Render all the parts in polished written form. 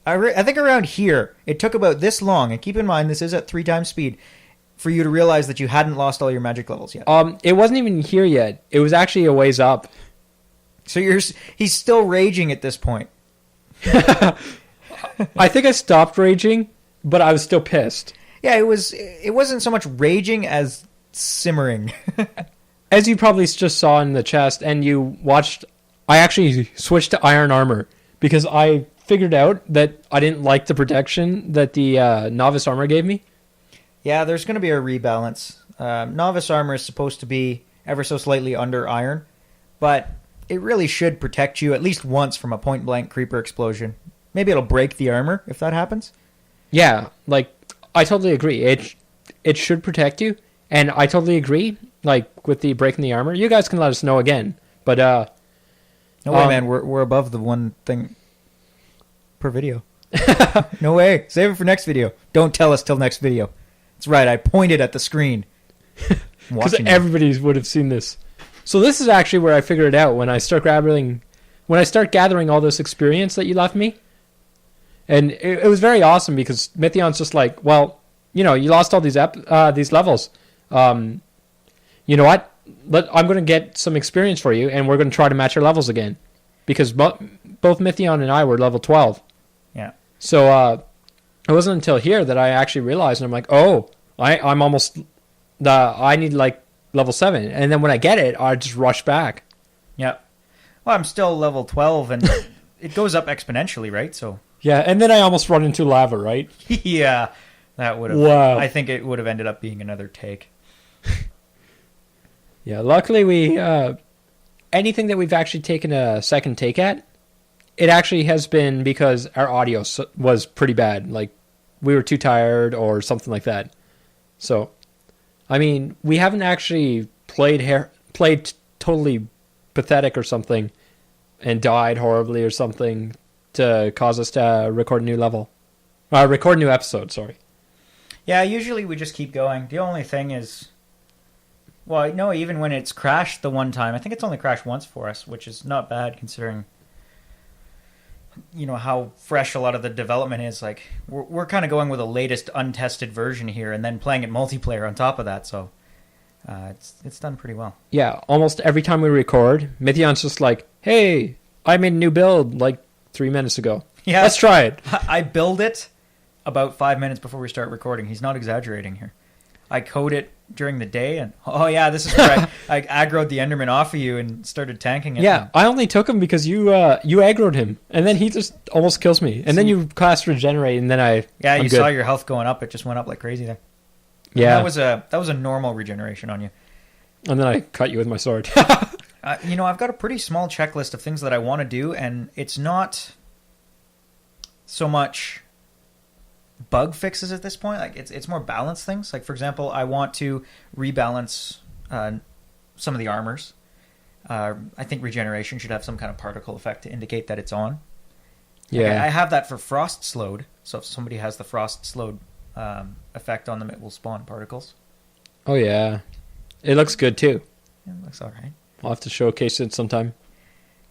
I think around here, it took about this long, and keep in mind this is at 3 times speed, for you to realize that you hadn't lost all your magic levels yet. It wasn't even here yet. It was actually a ways up. So he's still raging at this point. I think I stopped raging, but I was still pissed. Yeah, it wasn't so much raging as simmering. As you probably just saw in the chest, and you watched, I actually switched to iron armor because I figured out that I didn't like the protection that the novice armor gave me. Yeah, there's going to be a rebalance. Novice armor is supposed to be ever so slightly under iron, but it really should protect you at least once from a point-blank creeper explosion. Maybe it'll break the armor if that happens. Yeah, like, I totally agree. It should protect you, and I totally agree, like, with the breaking the armor. You guys can let us know again, but, No way, man. We're above the one thing per video. No way. Save it for next video. Don't tell us till next video. That's right. I pointed at the screen. Because everybody would have seen this. So this is actually where I figured it out when I start gathering all this experience that you left me. And it was very awesome because Mithion's just like, well, you know, you lost all these levels. You know what? I'm going to get some experience for you, and we're going to try to match your levels again. Because both Mithion and I were level 12. Yeah. So it wasn't until here that I actually realized, and I'm like, oh, I'm almost... I need, like, level 7. And then when I get it, I just rush back. Yeah. Well, I'm still level 12, and it goes up exponentially, right? So... Yeah, and then I almost run into lava, right? Yeah. That would have... Wow. I think it would have ended up being another take. Yeah, luckily we... anything that we've actually taken a second take at, it actually has been because our audio was pretty bad. Like, we were too tired or something like that. So, I mean, we haven't actually played totally pathetic or something and died horribly or something to cause us to record a new level. Record a new episode, sorry. Yeah, usually we just keep going. The only thing is... Well, no, even when it's crashed the one time, I think it's only crashed once for us, which is not bad considering, you know, how fresh a lot of the development is. Like, we're kind of going with the latest untested version here and then playing it multiplayer on top of that, so it's done pretty well. Yeah, almost every time we record, Mithion's just like, hey, I made a new build like 3 minutes ago. Yeah, let's try it. I build it about 5 minutes before we start recording. He's not exaggerating here. I code it during the day, and oh yeah, this is where I aggroed the Enderman off of you and started tanking it. Yeah, I only took him because you aggroed him, and then he just almost kills me, and then you cast regenerate, and then I'm saw your health going up. It just went up like crazy there. Yeah, and that was a normal regeneration on you. And then I cut you with my sword. You know, I've got a pretty small checklist of things that I want to do, and it's not so much bug fixes at this point. Like, it's more balance things. Like, for example, I want to rebalance some of the armors. I think regeneration should have some kind of particle effect to indicate that it's on. Yeah, like, I have that for frost slowed. So if somebody has the frost slowed effect on them, it will spawn particles. Oh yeah, it looks good too. Yeah, it looks all right. I'll have to showcase it sometime.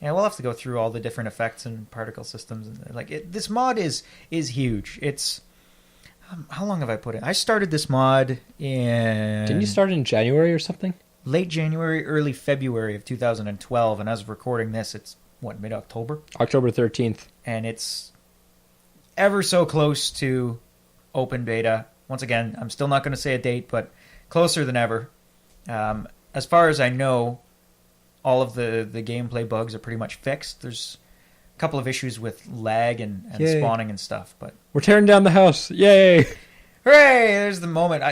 Yeah, we'll have to go through all the different effects and particle systems. This mod is huge. It's how long have I put in? I started this mod in... Didn't you start in January or something? Late January, early February of 2012, and as of recording this, it's, mid-October? October 13th. And it's ever so close to open beta. Once again, I'm still not going to say a date, but closer than ever. As far as I know, all of the gameplay bugs are pretty much fixed. There's a couple of issues with lag and spawning and stuff, but we're tearing down the house. Yay! Hooray! There's the moment.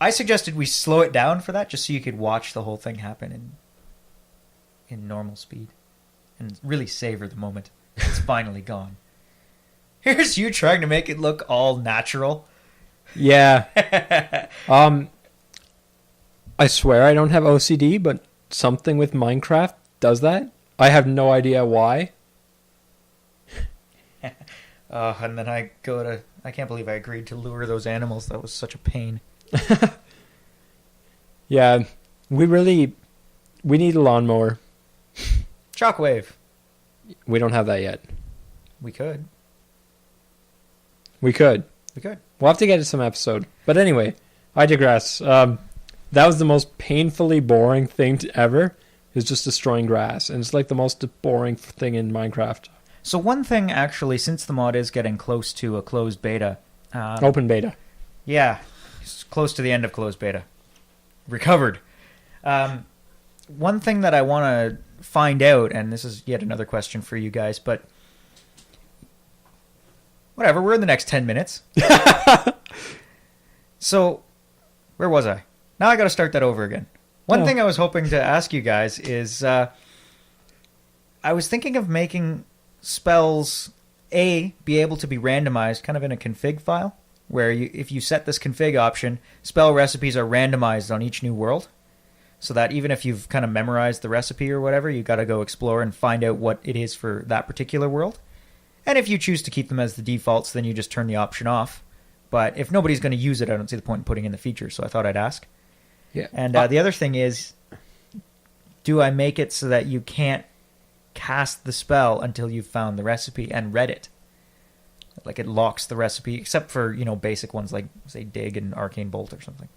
I suggested we slow it down for that, just so you could watch the whole thing happen in normal speed and really savor the moment. It's finally gone. Here's you trying to make it look all natural. Yeah. I swear I don't have OCD, but something with Minecraft does that. I have no idea why. And then I can't believe I agreed to lure those animals. That was such a pain. Yeah, we need a lawnmower. Shockwave. We don't have that yet. We could. We could. We could. We'll have to get to some episode. But anyway, I digress. That was the most painfully boring thing ever, is just destroying grass. And it's like the most boring thing in Minecraft. So one thing, actually, since the mod is getting close to a closed beta. Open beta. Yeah, it's close to the end of closed beta. Recovered. One thing that I want to find out, and this is yet another question for you guys, but whatever, we're in the next 10 minutes. So, where was I? Now I got to start that over again. One thing I was hoping to ask you guys is, I was thinking of making spells, be able to be randomized kind of in a config file, where if you set this config option, spell recipes are randomized on each new world. So that even if you've kind of memorized the recipe or whatever, you got to go explore and find out what it is for that particular world. And if you choose to keep them as the defaults, then you just turn the option off. But if nobody's going to use it, I don't see the point in putting in the feature. So I thought I'd ask. Yeah. And the other thing is, do I make it so that you can't cast the spell until you've found the recipe and read it? Like it locks the recipe, except for, basic ones like, say, Dig and Arcane Bolt or something.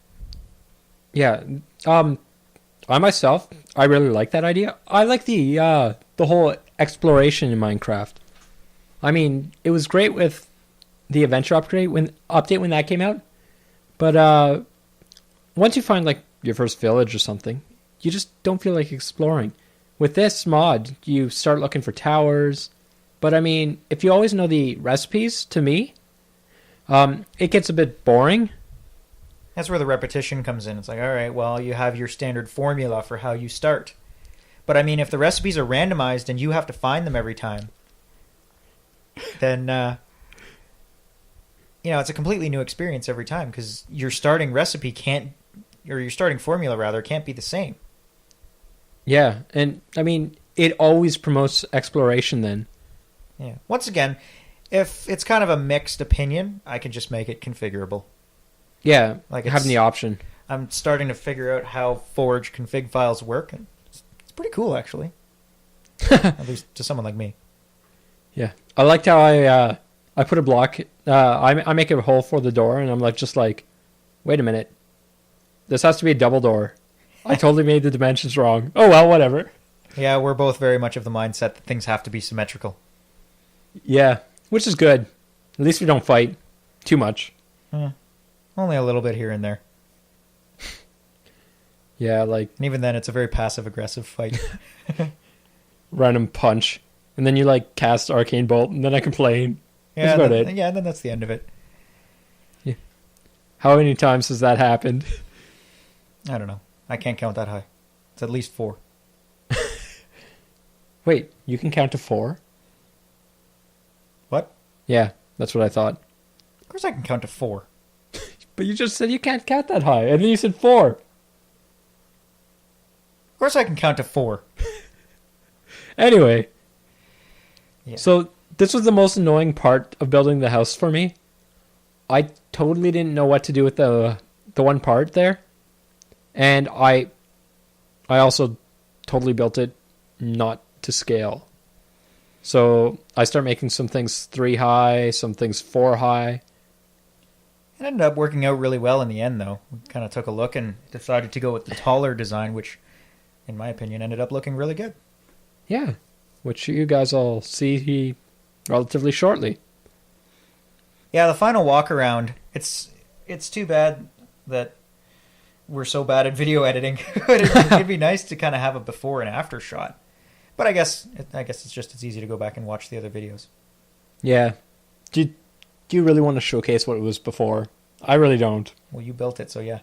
Yeah. I myself, I really like that idea. I like the whole exploration in Minecraft. I mean, it was great with the adventure update when that came out. But once you find like your first village or something, you just don't feel like exploring. With this mod, you start looking for towers. But I mean, if you always know the recipes, to me, it gets a bit boring. That's where the repetition comes in. It's like, all right, well, you have your standard formula for how you start. But I mean, if the recipes are randomized and you have to find them every time, then, it's a completely new experience every time, because your starting recipe your starting formula, rather, can't be the same. Yeah, and I mean, it always promotes exploration then. Yeah. Once again, if it's kind of a mixed opinion, I can just make it configurable. Yeah, like having the option. I'm starting to figure out how Forge config files work, and it's pretty cool, actually. At least to someone like me. Yeah, I liked how I put a block. I make a hole for the door, and I'm just like, wait a minute, this has to be a double door. I totally made the dimensions wrong. Oh well, whatever. Yeah, we're both very much of the mindset that things have to be symmetrical. Yeah, which is good. At least we don't fight too much. Only a little bit here and there. Yeah, like... And even then, it's a very passive-aggressive fight. Random punch. And then you, cast Arcane Bolt, and then I complain. Yeah, that's about it. Yeah, and then that's the end of it. Yeah. How many times has that happened? I don't know. I can't count that high. It's at least 4. Wait, you can count to 4? What? Yeah, that's what I thought. Of course I can count to 4. But you just said you can't count that high, and then you said 4. Of course I can count to 4. Anyway. Yeah. So, this was the most annoying part of building the house for me. I totally didn't know what to do with the one part there. And I also totally built it not to scale. So, I start making some things 3 high, some things 4 high. It ended up working out really well in the end, though. We kind of took a look and decided to go with the taller design, which, in my opinion, ended up looking really good. Yeah, which you guys will see relatively shortly. Yeah, the final walk around, it's too bad that we're so bad at video editing. It'd be nice to kind of have a before and after shot. But I guess it's easy to go back and watch the other videos. Yeah. Do you really want to showcase what it was before? I really don't. Well, you built it, so yeah.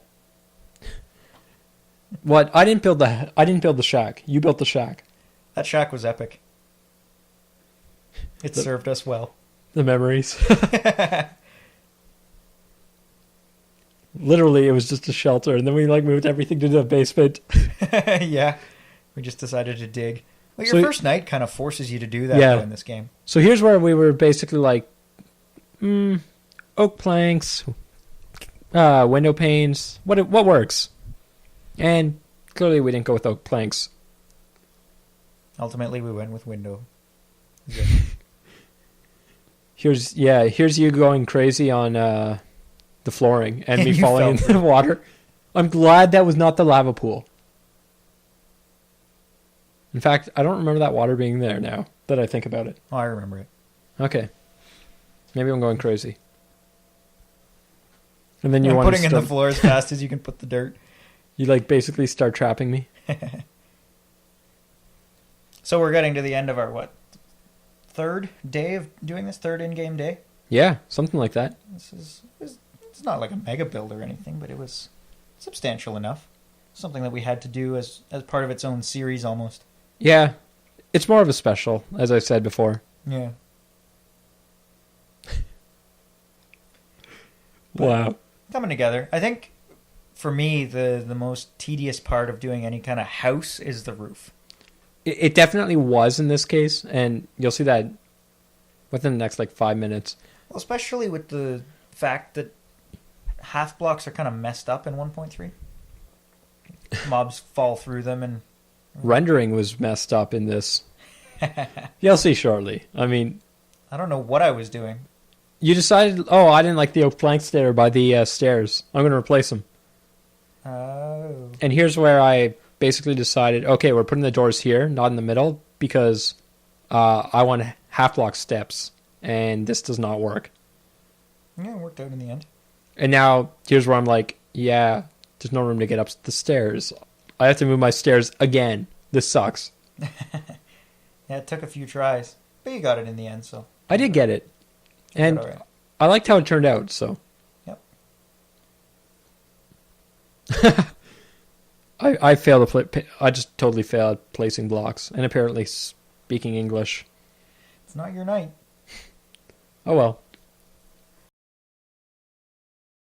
What? I didn't build the shack. You built the shack. That shack was epic. It served us well. The memories. Literally, it was just a shelter, and then we moved everything to the basement. Yeah. We just decided to dig. Well, your first night kind of forces you to do that in this game. So here's where we were basically oak planks, window panes, what works? And clearly we didn't go with oak planks. Ultimately, we went with window. Here's you going crazy on the flooring and me You falling fell into through. the water. I'm glad that was not the lava pool. In fact, I don't remember that water being there now that I think about it. Oh, I remember it. Okay. Maybe I'm going crazy. And then you You're want putting to in start, the floor as fast as you can put the dirt. you like basically start trapping me. So we're getting to the end of our, what, third day of doing this? Third in-game day? Yeah, something like that. It's not like a mega build or anything, but it was substantial enough. Something that we had to do as part of its own series almost. Yeah, it's more of a special, as I said before. Yeah. Wow. Coming together. I think for me the most tedious part of doing any kind of house is the roof. It definitely was in this case, and you'll see that within the next 5 minutes. Well, especially with the fact that half blocks are kind of messed up in 1.3. Mobs fall through them and Rendering was messed up in this. You'll see shortly. I mean, I don't know what I was doing. you decided, oh, I didn't like the oak planks there by the stairs. I'm going to replace them. Oh. And here's where I basically decided, okay, we're putting the doors here, not in the middle, because I want half block steps, and this does not work. Yeah, it worked out in the end. And now here's where I'm like, yeah, there's no room to get up the stairs. I have to move my stairs again. This sucks. Yeah, it took a few tries, but you got it in the end, so. I did get it. You And got it all right. I liked how it turned out, so. Yep. I failed to play. I just totally failed at placing blocks and apparently speaking English. It's not your night. Oh well.